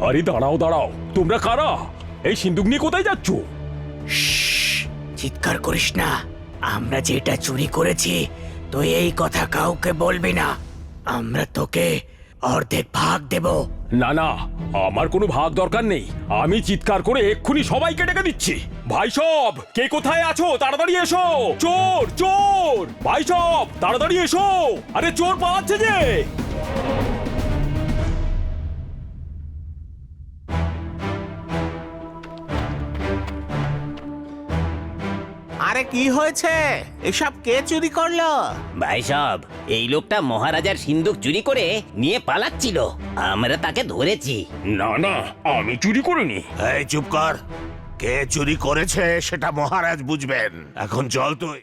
আরে দাঁড়াও দাঁড়াও, তোমরা কারা? এই সিন্দুক নিয়ে কোথায় যাচ্ছ? চিৎকার করিস না। আমরা যেটা চুরি করেছি তুই এই কথা কাউকে বলবি না। আমরা তোকে অর্ধেক ভাগ দেব। না না, আমার কোনো ভাগ দরকার নেই। আমি চিৎকার করে এক্ষুনি সবাইকে ডেকে দিচ্ছি। ভাই সব, কে কোথায় আছো তাড়াতাড়ি এসো। চোর চোর, ভাই সব তাড়াতাড়ি এসো। আরে চোর পালাচ্ছে যে। আরে কি হয়েছে? এসব কে চুরি করলো? ভাই সব, এই লোকটা মহারাজার সিন্দুক চুরি করে নিয়ে পালাচ্ছিল। আমরা তাকে ধরেছি। না না, আমি চুরি করিনি। এই চুপ কর। কে চুরি করেছে সেটা মহারাজ বুঝবেন। এখন চল তুই।